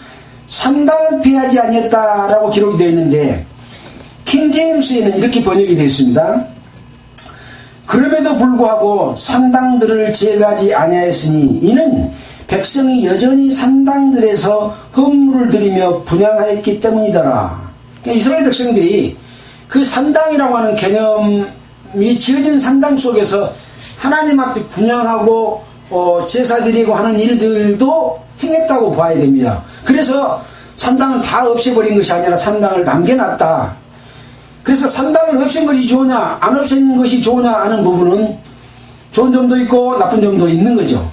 산당은 피하지 아니했다라고 기록이 되어 있는데 킹제임스에는 이렇게 번역이 되어 있습니다. 그럼에도 불구하고 산당들을 제거하지 아니하였으니 이는 백성이 여전히 산당들에서 헌물을 드리며 분향하였기 때문이더라. 그러니까 이스라엘 백성들이 그 산당이라고 하는 개념이 지어진 산당 속에서 하나님 앞에 분향하고 제사 드리고 하는 일들도 행했다고 봐야 됩니다. 그래서 산당을 다 없애버린 것이 아니라 산당을 남겨놨다. 그래서 산당을 없앤 것이 좋으냐 안 없앤 것이 좋으냐 하는 부분은 좋은 점도 있고 나쁜 점도 있는 거죠.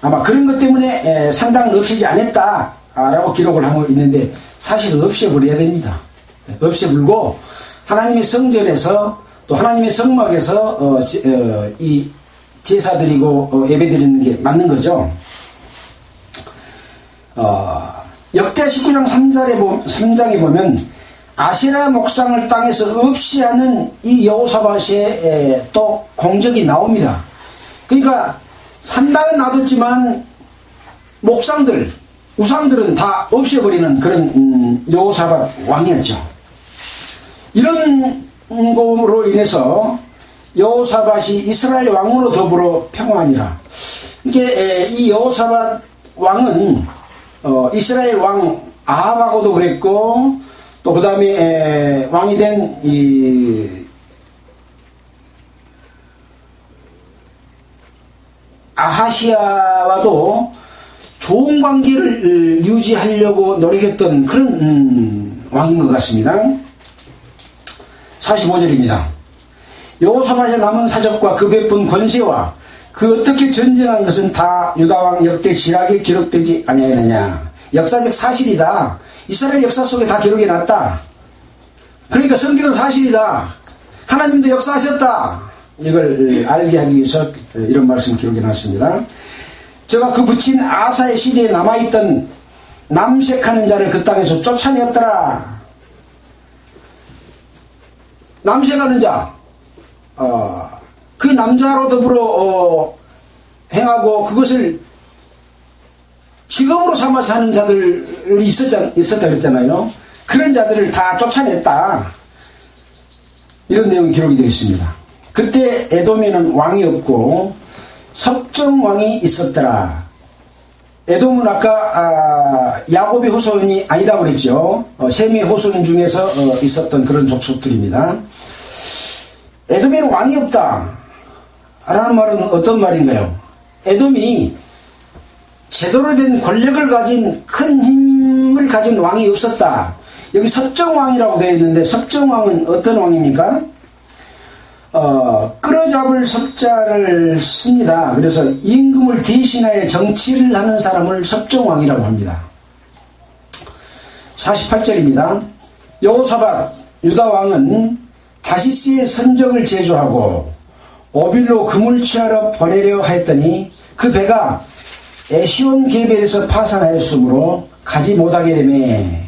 아마 그런 것 때문에 산당을 없애지 않았다라고 기록을 하고 있는데 사실 없애버려야 됩니다. 없애불고 하나님의 성전에서 또 하나님의 성막에서 이 제사 드리고 예배 드리는 게 맞는 거죠. 역대 19장 3장에 보면 아세라 목상을 땅에서 없이 하는 이 여호사밧의 또 공적이 나옵니다. 그러니까 산당은 놔뒀지만 목상들, 우상들은 다 없애버리는 그런 여호사밧 왕이었죠. 이런 것으로 인해서 여호사밧이 이스라엘 왕으로 더불어 평화하니라. 이게 이 여호사밧 왕은 이스라엘 왕 아합하고도 그랬고 또 그 다음에 왕이 된 이 아하시아와도 좋은 관계를 유지하려고 노력했던 그런 왕인 것 같습니다. 45절입니다. 여호사밧의 남은 사적과 그 베푼 권세와 그 어떻게 전쟁한 것은 다 유다왕 역대 지략에 기록되지 아니하느냐. 역사적 사실이다. 이스라엘 역사 속에 다 기록해놨다. 그러니까 성경은 사실이다. 하나님도 역사하셨다. 이걸 알게 하기 위해서 이런 말씀 기록해놨습니다. 저가 그 붙인 아사의 시대에 남아있던 남색하는 자를 그 땅에서 쫓아내었더라. 남색하는 자, 그 남자로 더불어 행하고 그것을 직업으로 삼아서 하는 자들이 있었다 그랬잖아요. 그런 자들을 다 쫓아냈다. 이런 내용이 기록이 되어 있습니다. 그때 에돔에는 왕이 없고 섭정왕이 있었더라. 에돔은 아까 야곱의 후손이 아니다 그랬죠. 셈의 후손 중에서 있었던 그런 족속들입니다. 에돔에는 왕이 없다 라는 말은 어떤 말인가요? 에돔이 제대로 된 권력을 가진 큰 힘을 가진 왕이 없었다. 여기 섭정왕이라고 되어 있는데 섭정왕은 어떤 왕입니까? 끌어잡을 섭자를 씁니다. 그래서 임금을 대신하여 정치를 하는 사람을 섭정왕이라고 합니다. 48절입니다. 여호사밧 유다왕은 다시스의 선적을 제조하고 오빌로 금을 취하러 보내려 하였더니 그 배가 에시온 게벨에서 파산하였으므로 가지 못하게 되매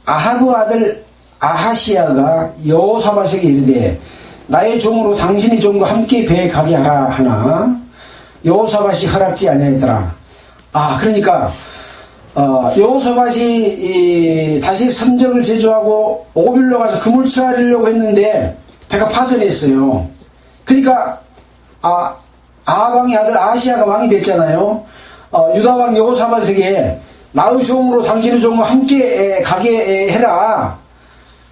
아하브 아들 아하시야가 여호사밧에게 이르되 나의 종으로 당신의 종과 함께 배에 가게 하라 하나 여호사밧이 허락지 아니하였더라. 그러니까 여호사밧이 다시 선적을 제조하고 오빌로 가서 금을 취하려고 했는데 배가 파산했어요. 그러니까 아하방의 아들 아하시야가 왕이 됐잖아요. 유다왕 여호사밧에게 나의 종으로 당신의 종과 함께 가게 해라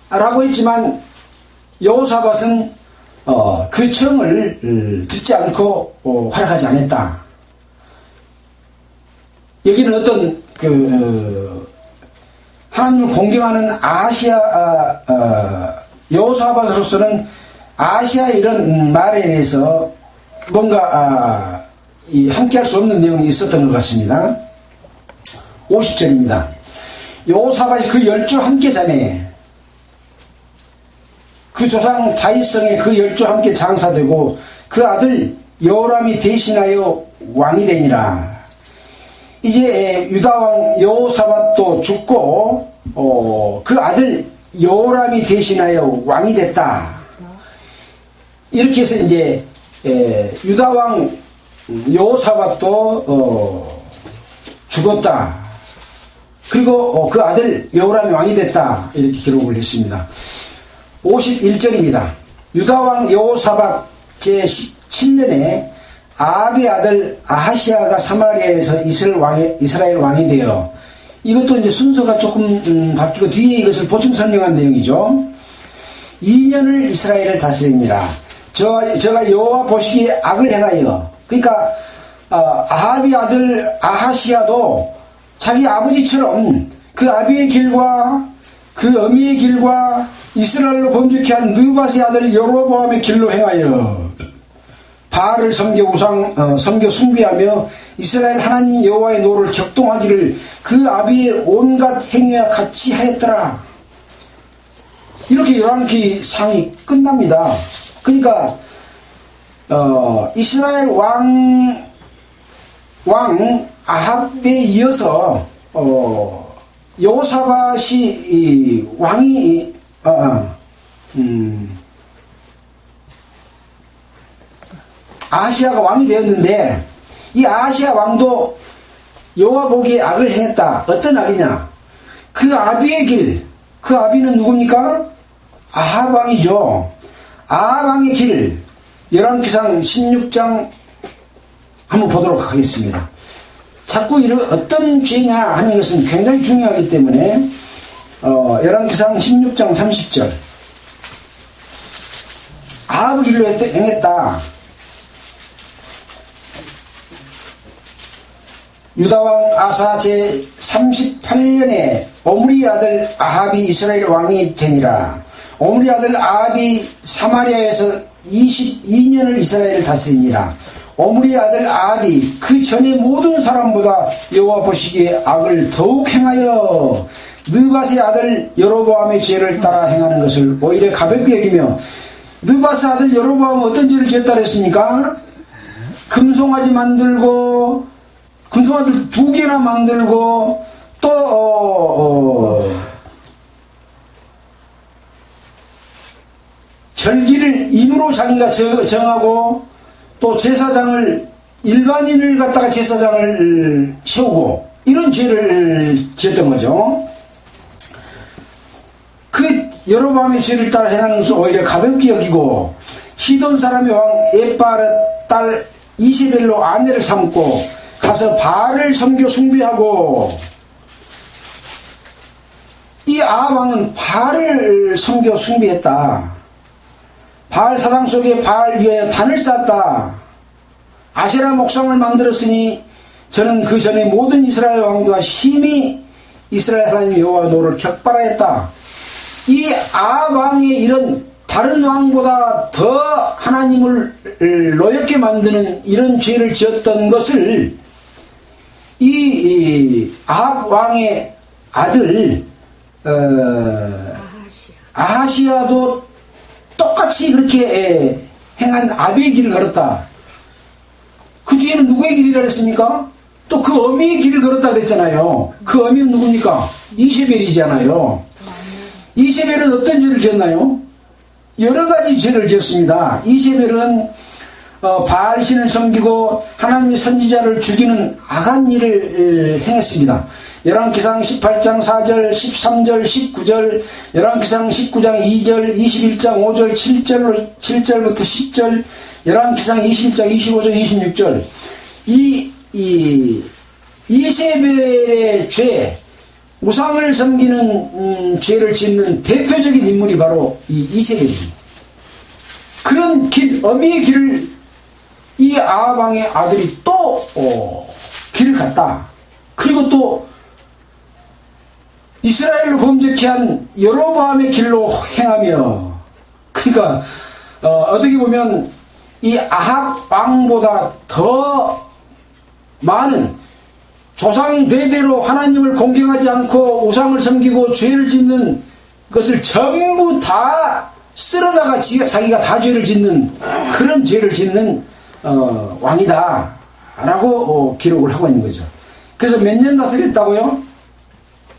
라고 했지만 여호사밧은 그 청을 듣지 않고 허락하지 않았다. 여기는 어떤 하나님을 공경하는 여호사밧으로서는 아시아의 이런 말에 대해서 뭔가 함께할 수 없는 내용이 있었던 것 같습니다. 50절입니다. 여호사밧이 그 10주 함께 자매 그 조상 다윗성에 그 10주 함께 장사되고 그 아들 여호람이 대신하여 왕이 되니라. 이제 유다왕 여호사밧도 죽고 그 아들 여호람이 대신하여 왕이 됐다. 이렇게 해서 이제 유다왕 여호사밧도 죽었다. 그리고 그 아들 여호람이 왕이 됐다. 이렇게 기록을 했습니다. 51절입니다. 유다왕 여호사밧 제7년에 아합의 아들 아하시야가 사마리아에서 이스라엘 왕이 되어 이것도 이제 순서가 조금 바뀌고 뒤에 이것을 보충 설명한 내용이죠. 2년을 이스라엘을 다스리니라. 저가 여호와 보시기에 악을 행하여 그러니까 아합의 아들 아하시야도 자기 아버지처럼 그 아비의 길과 그 어미의 길과 이스라엘로 범죄케 한 느밧의 아들 여로보암의 길로 행하여 바알을 섬겨 숭배하며 이스라엘 하나님 여호와의 노를 격동하기를 그 아비의 온갖 행위와 같이 하였더라. 이렇게 열왕기 상이 끝납니다. 그러니까 이스라엘 왕 아합에 이어서 여호사밧이 왕이 아하시야가 왕이 되었는데 이 아하시야 왕도 여호와 보기에 악을 행했다. 어떤 악이냐? 그 아비의 길, 그 아비는 누굽니까? 아합 왕이죠. 아합 왕의 길, 열왕기상 16장 한번 보도록 하겠습니다. 자꾸 이런 어떤 죄냐 하는 것은 굉장히 중요하기 때문에 열왕기상 16장 30절 아합의 길로 행했다. 유다왕 아사 제38년에 오므리 아들 아합이 이스라엘 왕이 되니라. 오므리 아들 아합이 사마리아에서 22년을 이스라엘을 다스리니라. 오므리 아들 아합이 그 전에 모든 사람보다 여호와 보시기에 악을 더욱 행하여 느밧의 아들 여로보암의 죄를 따라 행하는 것을 오히려 가볍게 여기며 느밧의 아들 여로보암은 어떤 죄를 지었다 그랬습니까? 금송아지 만들고 금송아지를 2개나 만들고 또 절기를 임으로 자기가 정하고 또 제사장을 일반인을 갖다가 제사장을 세우고 이런 죄를 지었던 거죠. 그 여로보암의 죄를 따라 행하는 것을 오히려 가볍게 여기고 시돈 사람의 왕 에빠의 딸 이세벨로 아내를 삼고 가서 바알을 섬겨 숭배하고, 이 아합 왕은 바알을 섬겨 숭배했다. 바알 사당 속에 바알 위에 단을 쌓았다. 아세라 목상을 만들었으니 저는 그 전에 모든 이스라엘 왕과 심히 이스라엘 하나님 여호와 노를 격발하였다. 이 아합 왕의 이런 다른 왕보다 더 하나님을 노엽게 만드는 이런 죄를 지었던 것을 이 아합 왕의 아들 아하시아도 똑같이 그렇게 행한 아비의 길을 걸었다. 그 뒤에는 누구의 길이라 그랬습니까? 또 그 어미의 길을 걸었다 그랬잖아요. 그 어미는 누굽니까? 이세벨이잖아요. 이세벨은 어떤 죄를 지었나요? 여러 가지 죄를 지었습니다. 이세벨은 바알신을 섬기고 하나님의 선지자를 죽이는 악한 일을 행했습니다. 열왕기상 18장 4절, 13절, 19절, 열왕기상 19장 2절, 21장 5절, 7절부터 10절, 열왕기상 21장 25절, 26절. 이세벨의 죄, 우상을 섬기는 죄를 짓는 대표적인 인물이 바로 이 이세벨입니다. 그런 어미의 길을 이 아합 왕의 아들이 또 길을 갔다. 그리고 또 이스라엘로 범죄케 한 여로보암의 길로 행하며, 그러니까 어떻게 보면 이 아합 왕보다 더 많은 조상 대대로 하나님을 공경하지 않고 우상을 섬기고 죄를 짓는 것을 전부 다 쓸어다가 자기가 다 죄를 짓는 그런 죄를 짓는 왕이다 라고 기록을 하고 있는 거죠. 그래서 몇 년 다스렸다고요?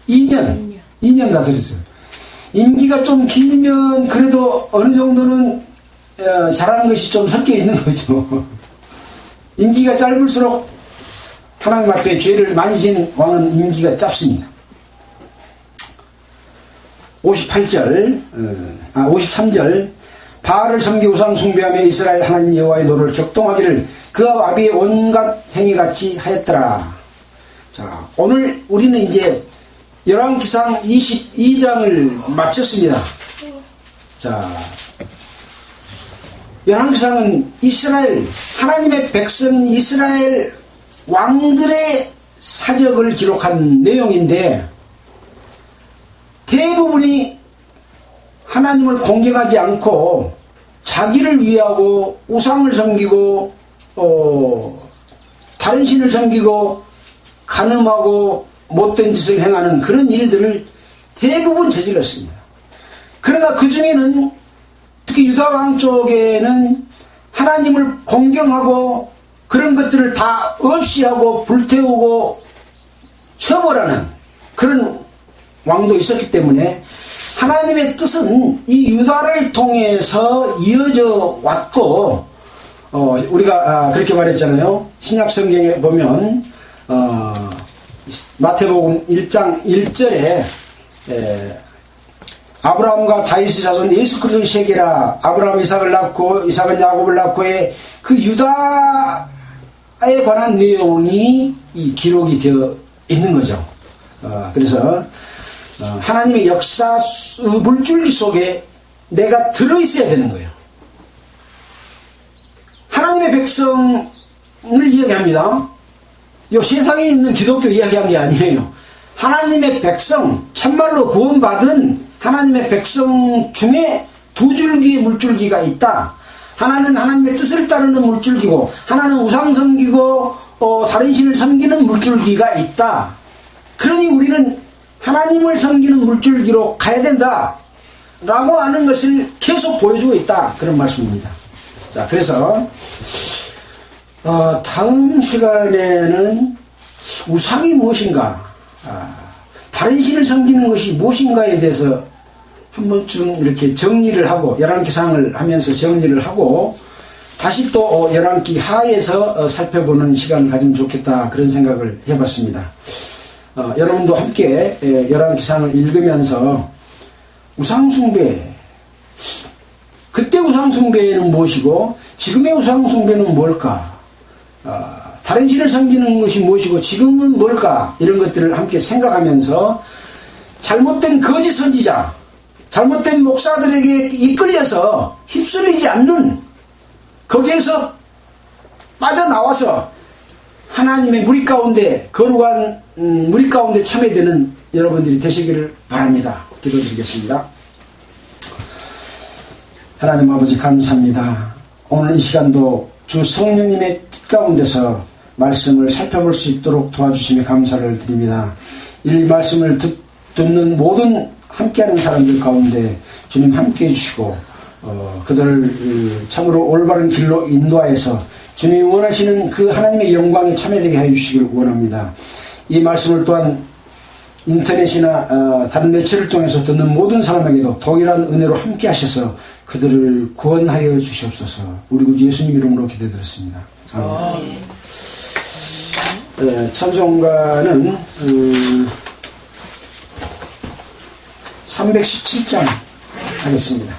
2년 다스렸어요. 임기가 좀 길면 그래도 어느 정도는 잘하는 것이 좀 섞여 있는 거죠. 임기가 짧을수록 하나님 앞에 죄를 많이 지은 왕은 임기가 짧습니다. 53절 바알을 섬기 우상 숭배하며 이스라엘 하나님 여호와의 노를 격동하기를 그와 아비의 온갖 행위같이 하였더라. 자, 오늘 우리는 이제 열왕기상 22장을 마쳤습니다. 자, 열왕기상은 이스라엘 하나님의 백성인 이스라엘 왕들의 사적을 기록한 내용인데, 대부분이 하나님을 공경하지 않고 자기를 위하고 우상을 섬기고 다른 신을 섬기고 간음하고 못된 짓을 행하는 그런 일들을 대부분 저질렀습니다. 그러나 그 중에는 특히 유다왕 쪽에는 하나님을 공경하고 그런 것들을 다 없이하고 불태우고 처벌하는 그런 왕도 있었기 때문에 하나님의 뜻은 이 유다를 통해서 이어져 왔고, 우리가 그렇게 말했잖아요. 신약 성경에 보면 마태복음 1장 1절에 아브라함과 다윗의 자손 예수 그리스도의 세계라, 아브라함 이삭을 낳고 이삭은 야곱을 낳고의 그 유다에 관한 내용이 기록이 되어 있는 거죠. 그래서 하나님의 역사 물줄기 속에 내가 들어있어야 되는 거예요. 하나님의 백성을 이야기합니다. 이 세상에 있는 기독교 이야기한 게 아니에요. 하나님의 백성, 참말로 구원받은 하나님의 백성 중에 두 줄기의 물줄기가 있다. 하나는 하나님의 뜻을 따르는 물줄기고, 하나는 우상 섬기고 다른 신을 섬기는 물줄기가 있다. 그러니 우리는 하나님을 섬기는 물줄기로 가야 된다 라고 하는 것을 계속 보여주고 있다, 그런 말씀입니다. 자, 그래서 다음 시간에는 우상이 무엇인가, 다른 신을 섬기는 것이 무엇인가에 대해서 한 번쯤 이렇게 정리를 하고 열왕기상을 하면서 정리를 하고 다시 또 열왕기 하에서 살펴보는 시간을 가지면 좋겠다 그런 생각을 해봤습니다. 여러분도 함께 열왕기상을 읽으면서 우상숭배, 그때 우상숭배는 무엇이고 지금의 우상숭배는 뭘까, 다른 신을 섬기는 것이 무엇이고 지금은 뭘까, 이런 것들을 함께 생각하면서 잘못된 거짓 선지자, 잘못된 목사들에게 이끌려서 휩쓸리지 않는, 거기에서 빠져나와서 하나님의 무리 가운데, 거룩한 무리 가운데 참여되는 여러분들이 되시기를 바랍니다. 기도드리겠습니다. 하나님 아버지 감사합니다. 오늘 이 시간도 주 성령님의 뜻 가운데서 말씀을 살펴볼 수 있도록 도와주심에 감사를 드립니다. 이 말씀을 듣는 모든 함께하는 사람들 가운데 주님 함께해 주시고 그들을 참으로 올바른 길로 인도하여서 주님이 원하시는 그 하나님의 영광에 참여되게 하여 주시기를 원합니다. 이 말씀을 또한 인터넷이나 다른 매체를 통해서 듣는 모든 사람에게도 동일한 은혜로 함께 하셔서 그들을 구원하여 주시옵소서. 우리 구주 예수님 이름으로 기도드렸습니다. 찬송가는 317장 하겠습니다.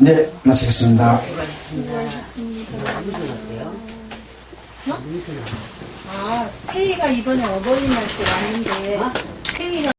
네, 마치겠습니다. 세이가 이번에 어버이날 때 왔는데 세이가